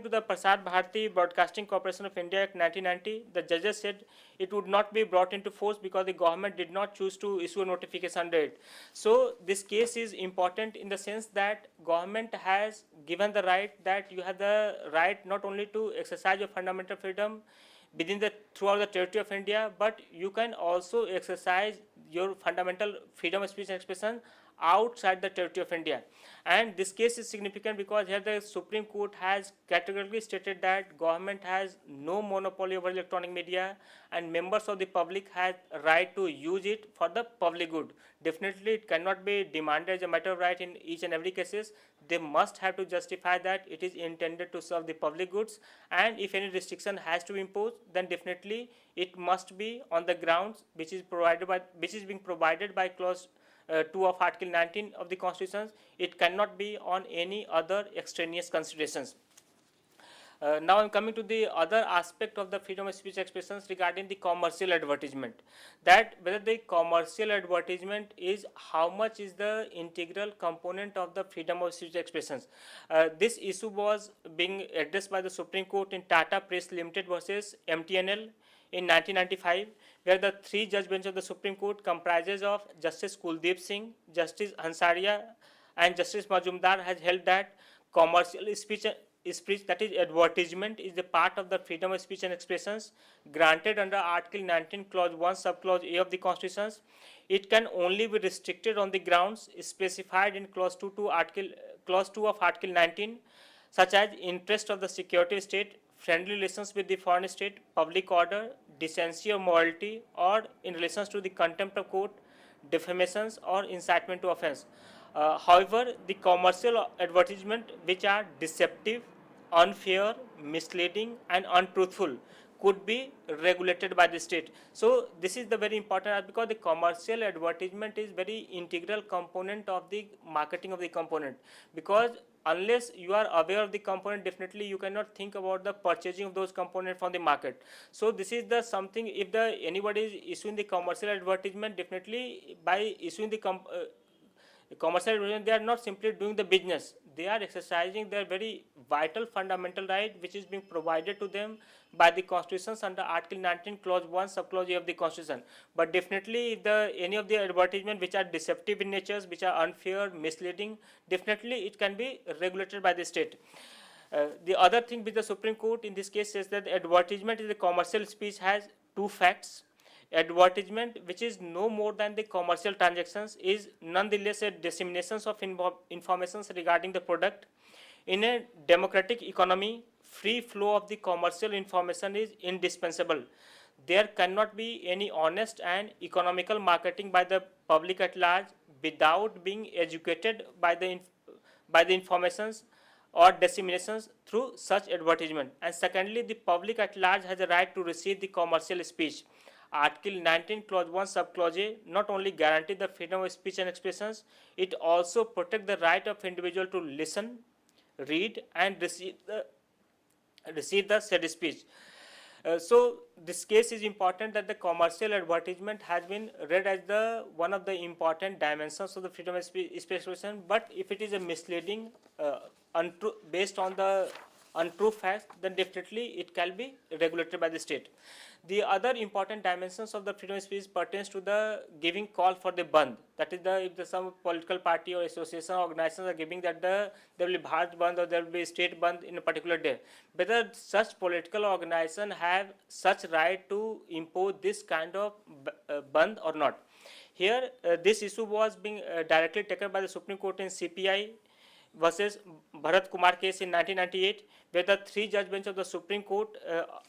to the Prasar Bharati Broadcasting Corporation of India Act 1990, the judges said it would not be brought into force because the government did not choose to issue a notification under it. So this case is important in the sense that government has given the right that you have the right not only to exercise your fundamental freedom within the throughout the territory of India, but you can also exercise your fundamental freedom of speech and expression outside the territory of India. And this case is significant because here the Supreme Court has categorically stated that government has no monopoly over electronic media and members of the public have right to use it for the public good. Definitely it cannot be demanded as a matter of right in each and every cases. They must have to justify that it is intended to serve the public goods, and if any restriction has to be imposed, then definitely it must be on the grounds which is being provided by clause 2 of article 19 of the Constitution. It cannot be on any other extraneous considerations. Now I am coming to the other aspect of the freedom of speech expressions regarding the commercial advertisement. That whether the commercial advertisement is how much is the integral component of the freedom of speech expressions. This issue was being addressed by the Supreme Court in Tata Press Limited versus MTNL in 1995, where the three-judge bench of the Supreme Court comprises of Justice Kuldeep Singh, Justice Hansaria, and Justice Majumdar has held that commercial speech, that is advertisement, is a part of the freedom of speech and expressions granted under Article 19, Clause 1, Subclause A of the Constitution. It can only be restricted on the grounds specified in Clause 2 of Article 19, such as interest of the security of state, friendly relations with the foreign state, public order, decency or morality, or in relations to the contempt of court, defamations, or incitement to offense. However, the commercial advertisement which are deceptive, unfair, misleading, and untruthful could be regulated by the state. So this is the very important, because the commercial advertisement is very integral component of the marketing of the component, because unless you are aware of the component, definitely you cannot think about the purchasing of those components from the market. So this is the something, if the anybody is issuing the commercial advertisement, definitely by issuing the commercial advertisement, they are not simply doing the business, they are exercising their very vital fundamental right which is being provided to them by the Constitution under Article 19, Clause 1, Subclause A of the Constitution. But definitely if any of the advertisement which are deceptive in nature, which are unfair, misleading, definitely it can be regulated by the state. The other thing which the Supreme Court in this case says that advertisement is a commercial speech has two facts. Advertisement which is no more than the commercial transactions is nonetheless a dissemination of information regarding the product. In a democratic economy, free flow of the commercial information is indispensable. There cannot be any honest and economical marketing by the public at large without being educated by the informations or disseminations through such advertisement. And secondly, the public at large has a right to receive the commercial speech. Article 19, Clause 1, Subclause A not only guarantee the freedom of speech and expressions, it also protect the right of individual to listen, read, and receive the said speech. So this case is important that the commercial advertisement has been read as the one of the important dimensions of the freedom of speech expression. But if it is a misleading, based on the untrue facts, then definitely it can be regulated by the state. The other important dimensions of the freedom of speech pertains to the giving call for the Bandh. That is, if some political party or association or organizations are giving that there will be Bharat Bandh or there will be state Bandh in a particular day, whether such political organization have such right to impose this kind of Bandh or not. Here, this issue was being directly taken by the Supreme Court in CPI versus Bharat Kumar case in 1998, where the three-judge bench of the Supreme Court,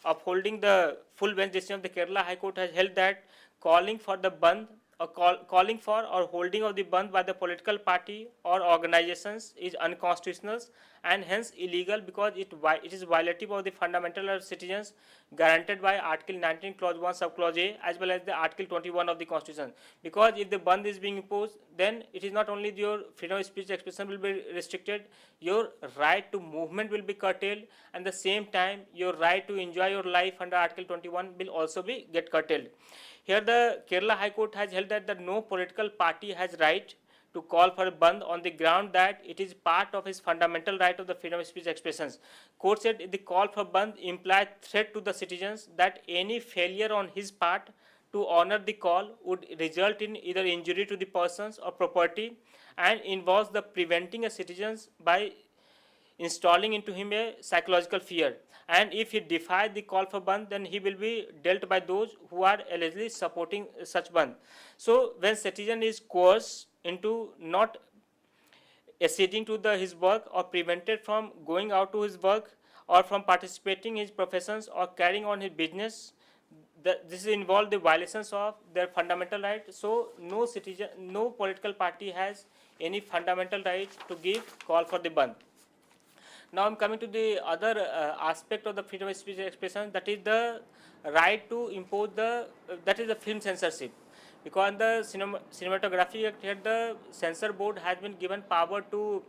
upholding the full bench decision of the Kerala High Court, has held that calling for the Bandh or calling for or holding of the Bandh by the political party or organizations is unconstitutional and hence illegal, because it is violative of the fundamental rights of citizens guaranteed by Article 19 Clause 1 Subclause A as well as the Article 21 of the Constitution. Because if the Bandh is being imposed, then it is not only your freedom of speech expression will be restricted, your right to movement will be curtailed, and the same time your right to enjoy your life under Article 21 will also be get curtailed. Here the Kerala High Court has held that no political party has right to call for a Bandh on the ground that it is part of his fundamental right of the freedom of speech expressions. Court said the call for Bandh implied threat to the citizens that any failure on his part to honor the call would result in either injury to the persons or property and involves the preventing a citizens by installing into him a psychological fear. And if he defies the call for Bandh, then he will be dealt by those who are allegedly supporting such Bandh. So when citizen is coerced into not acceding to his work or prevented from going out to his work or from participating in his professions or carrying on his business, this involves the violations of their fundamental right. So no citizen, no political party has any fundamental right to give call for the Bandh. Now I'm coming to the other aspect of the freedom of speech expression, that is the right to impose that is the film censorship. Because in the Cinematography Act, here the censor board has been given power to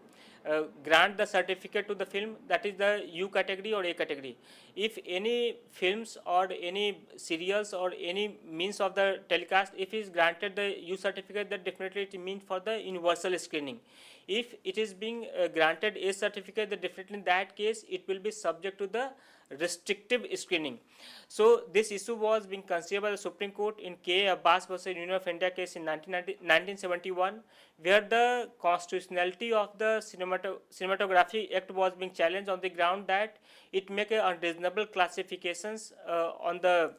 grant the certificate to the film, that is the U category or A category. If any films or any serials or any means of the telecast, if is granted the U certificate, then definitely it means for the universal screening. If it is being granted A certificate, then definitely in that case it will be subject to the restrictive screening. So this issue was being considered by the Supreme Court in K. Abbas versus Union of India case in 1971, where the constitutionality of the Cinematography Act was being challenged on the ground that it make unreasonable classifications on the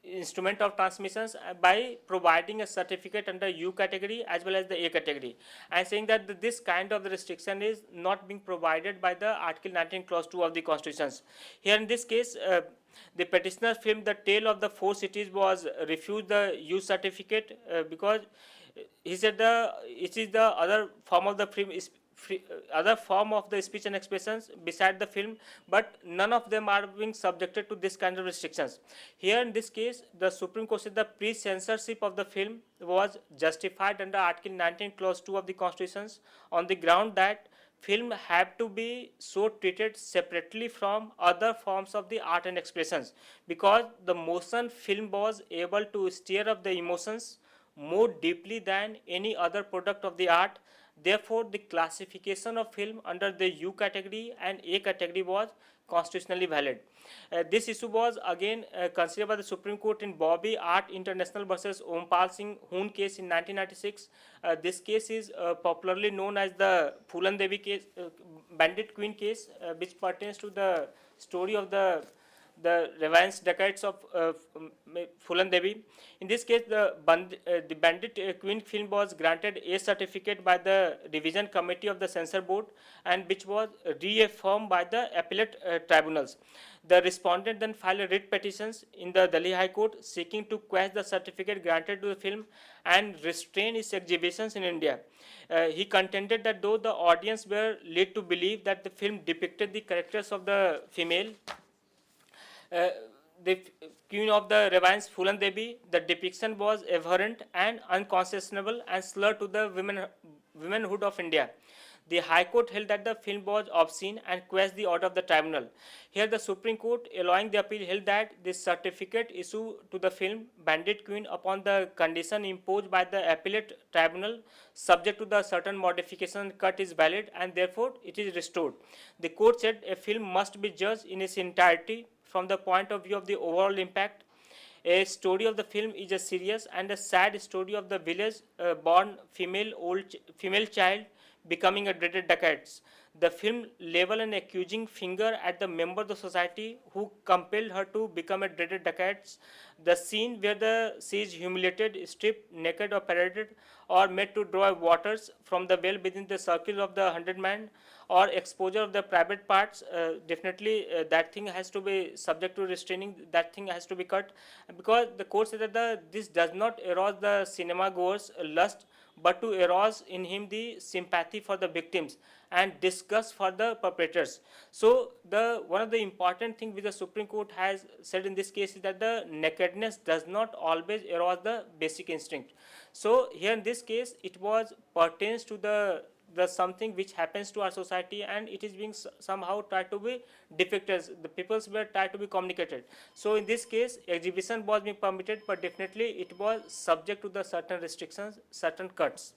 instrument of transmissions by providing a certificate under U category as well as the A category, and saying that this kind of restriction is not being provided by the Article 19 Clause 2 of the Constitutions. Here in this case, the petitioner's film The Tale of the Four Cities was refused the U certificate because he said it is the other form of the film other form of the speech and expressions beside the film, but none of them are being subjected to this kind of restrictions. Here in this case, the Supreme Court said the pre-censorship of the film was justified under Article 19 Clause 2 of the Constitutions on the ground that film have to be so treated separately from other forms of the art and expressions, because the motion film was able to stir up the emotions more deeply than any other product of the art. Therefore, the classification of film under the U category and A category was constitutionally valid. This issue was again considered by the Supreme Court in Bobby Art International versus Ompal Singh Hoon case in 1996. This case is popularly known as the Phulan Devi case, Bandit Queen case, which pertains to the story of the revenge decades of Phulan Devi. In this case, the Bandit Queen film was granted A certificate by the Revision Committee of the Censor Board, and which was reaffirmed by the appellate tribunals. The respondent then filed a writ petitions in the Delhi High Court seeking to quash the certificate granted to the film and restrain its exhibitions in India. He contended that though the audience were led to believe that the film depicted the characters of the female, the queen of the revenge Phulan Devi, the depiction was abhorrent and unconscionable and slur to the Womenhood of India. The High Court held that the film was obscene and quashed the order of the tribunal. Here, the Supreme Court, allowing the appeal, held that the certificate issued to the film Bandit Queen upon the condition imposed by the appellate tribunal, subject to the certain modification cut, is valid and therefore it is restored. The court said a film must be judged in its entirety from the point of view of the overall impact. A story of the film is a serious and a sad story of the village born female child becoming a dreaded dacoit. The film level an accusing finger at the member of the society who compelled her to become a dreaded dacoit. The scene where she is humiliated, stripped naked, or paraded, or made to draw waters from the well within the circle of the 100 men, or exposure of the private parts, definitely that thing has to be subject to restraining. That thing has to be cut, because the court said that this does not arouse the cinema goer's lust, but to arouse in him the sympathy for the victims and disgust for the perpetrators. So the one of the important thing which the Supreme Court has said in this case is that the nakedness does not always arouse the basic instinct. So here in this case it was pertains to the something which happens to our society, and it is being somehow tried to be depicted. The peoples were tried to be communicated. So in this case exhibition was being permitted, but definitely it was subject to the certain restrictions, certain cuts.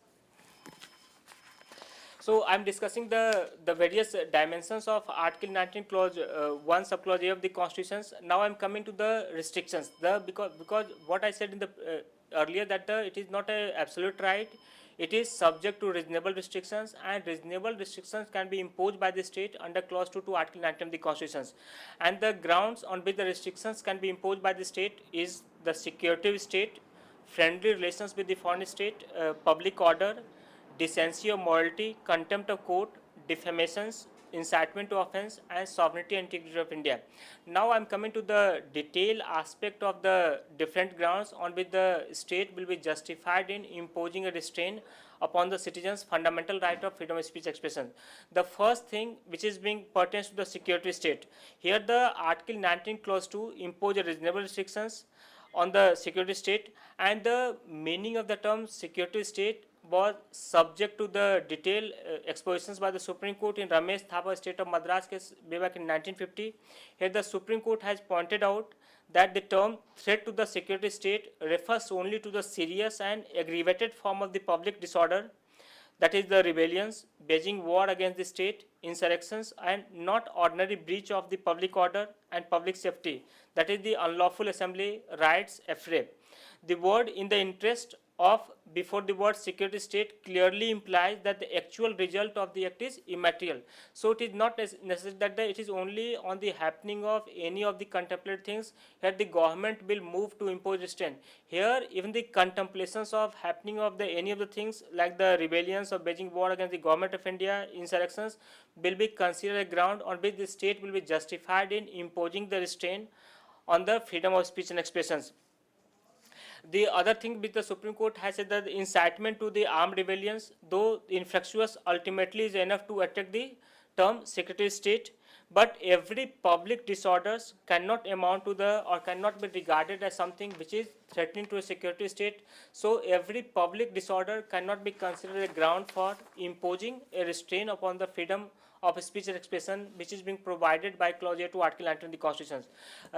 So I'm discussing the various dimensions of Article 19 Clause 1 Subclause A of the Constitutions. Now I'm coming to the restrictions. Because what I said in the earlier that it is not a absolute right. It is subject to reasonable restrictions, and reasonable restrictions can be imposed by the state under Clause 2 to Article 19 of the Constitutions. And the grounds on which the restrictions can be imposed by the state is the security of state, friendly relations with the foreign state, public order, decency or morality, contempt of court, defamations, incitement to offense, and sovereignty and integrity of India. Now I am coming to the detailed aspect of the different grounds on which the state will be justified in imposing a restraint upon the citizens' fundamental right of freedom of speech expression. The first thing which is being pertains to the security state. Here the Article 19 Clause 2 impose reasonable restrictions on the security state, and the meaning of the term security state was subject to the detailed expositions by the Supreme Court in Ramesh Thapa State of Madras case way back in 1950. Here the Supreme Court has pointed out that the term threat to the security state refers only to the serious and aggravated form of the public disorder, that is the rebellions, waging war against the state, insurrections, and not ordinary breach of the public order and public safety, that is the unlawful assembly rights affray. The word in the interest of before the word security state clearly implies that the actual result of the act is immaterial. So it is not necessary that it is only on the happening of any of the contemplated things that the government will move to impose restraint. Here even the contemplations of happening of the any of the things like the rebellions or waging war against the government of India, insurrections, will be considered a ground on which the state will be justified in imposing the restraint on the freedom of speech and expressions. The other thing which the Supreme Court has said that incitement to the armed rebellions, though infructuous, ultimately is enough to attract the term security state, but every public disorders cannot amount to the or cannot be regarded as something which is threatening to a security state. So every public disorder cannot be considered a ground for imposing a restraint upon the freedom of speech and expression which is being provided by Clause 8 to Article 19 of the Constitution.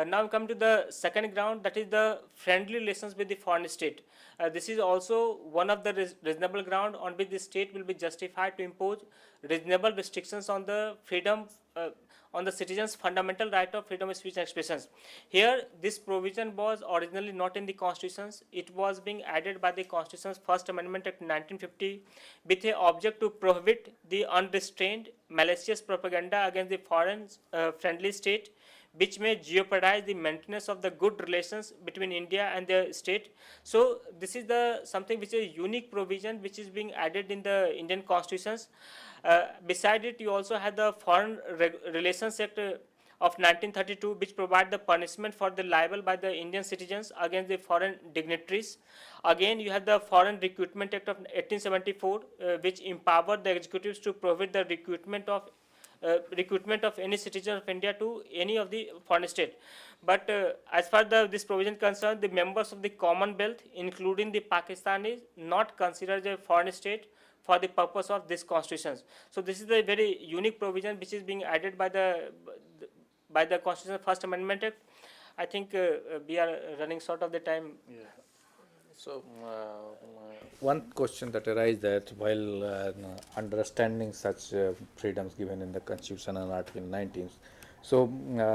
Now we come to the second ground, that is the friendly relations with the foreign state. This is also one of the reasonable ground on which the state will be justified to impose reasonable restrictions on the freedom on the citizens' fundamental right of freedom of speech and expressions. Here, this provision was originally not in the constitutions. It was being added by the Constitution's First Amendment Act 1950 with the object to prohibit the unrestrained malicious propaganda against the foreign friendly state, which may jeopardize the maintenance of the good relations between India and the state. So this is the something which is a unique provision which is being added in the Indian constitutions. Beside it, you also have the Foreign Relations Act of 1932, which provide the punishment for the libel by the Indian citizens against the foreign dignitaries. Again, you have the Foreign Recruitment Act of 1874, which empowered the executives to prohibit the recruitment of any citizen of India to any of the foreign state. But as far as this provision concerned, the members of the Commonwealth, including the Pakistan, is not considered a foreign state for the purpose of this constitution. So this is a very unique provision which is being added by the Constitution First Amendment Act. I think we are running short of the time. So, one question that arises that while understanding such freedoms given in the Constitution and Article 19, so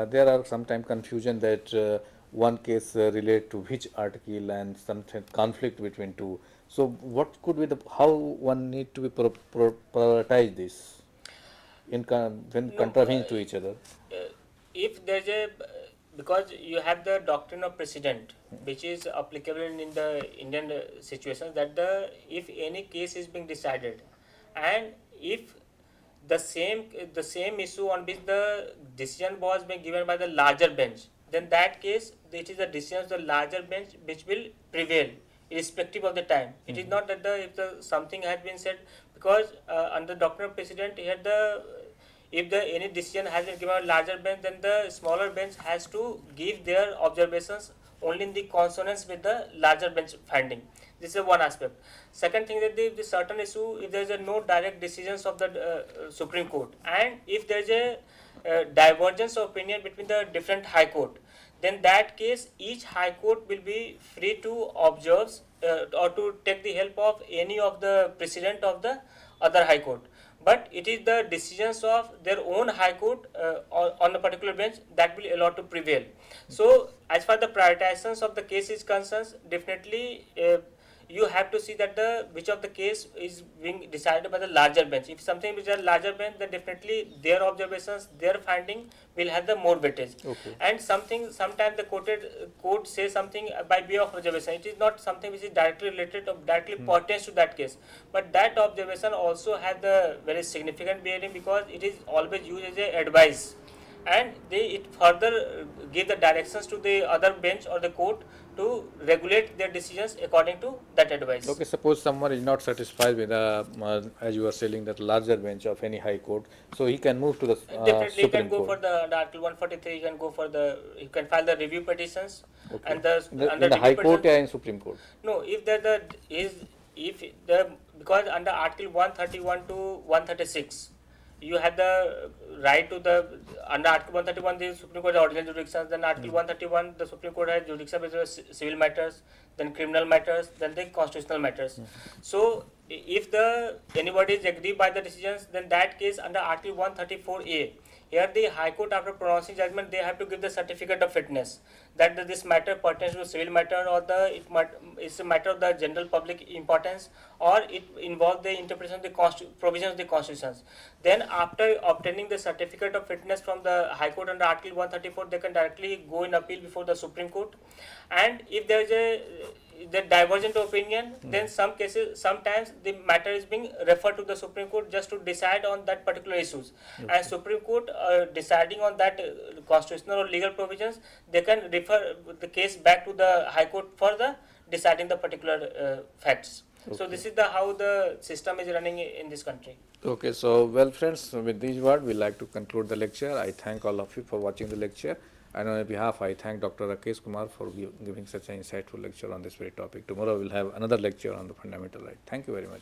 there are sometimes confusion that one case relate to which article and some conflict between two. So, what could be the how one need to be prioritize this in when contravening to each other? If there's a because you have the doctrine of precedent which is applicable in the Indian situation, that if any case is being decided and if the same issue on which the decision was being given by the larger bench, then that case it is the decision of the larger bench which will prevail irrespective of the time. It is not that if something has been said, because under doctrine of precedent here if any decision has been given by a larger bench, then the smaller bench has to give their observations only in the consonance with the larger bench finding. This is one aspect. Second thing, that the certain issue, if there is no direct decisions of the Supreme Court, and if there is a divergence of opinion between the different high court, then that case each high court will be free to observe or to take the help of any of the precedent of the other high court. But it is the decisions of their own high court on a particular bench that will allow to prevail. So as far the prioritizations of the case is concerned, definitely you have to see that which of the case is being decided by the larger bench. If something which is a larger bench, then definitely their observations, their finding will have the more weightage. Okay. And sometimes the court says something by way of observation. It is not something which is directly related or directly pertains to that case. But that observation also has the very significant bearing, because it is always used as a advice, and it further give the directions to the other bench or the court to regulate their decisions according to that advice. Okay, suppose someone is not satisfied with as you were saying, that larger bench of any high court, so he can move to the Definitely, you can Supreme go Court. for the Article 143. You can go for you can file the review petitions, Okay. and the In under the review High Court petitions- or in Supreme Court? No, if because under Article 131 to 136, you have the right to under Article 131 the Supreme Court has ordinary jurisdiction, then Article 131 the Supreme Court has jurisdiction with civil matters, then criminal matters, then the constitutional matters. So if anybody is aggrieved by the decisions, then that case under Article 134A, here the High Court, after pronouncing judgment, they have to give the certificate of fitness that this matter pertains to a civil matter, or it's a matter of the general public importance, or it involves the interpretation of the provisions of the constitutions. Then after obtaining the certificate of fitness from the High Court under Article 134, they can directly go in appeal before the Supreme Court. And if there is the divergent opinion, then sometimes the matter is being referred to the Supreme Court just to decide on that particular issues. Okay. And Supreme Court deciding on that constitutional or legal provisions, they can refer the case back to the High Court for the deciding the particular facts. Okay. So this is how the system is running in this country. Okay, so well friends, with these words we like to conclude the lecture. I thank all of you for watching the lecture, and on behalf I thank Dr. Rakesh Kumar for giving such an insightful lecture on this very topic. Tomorrow we'll have another lecture on the fundamental right. Thank you very much.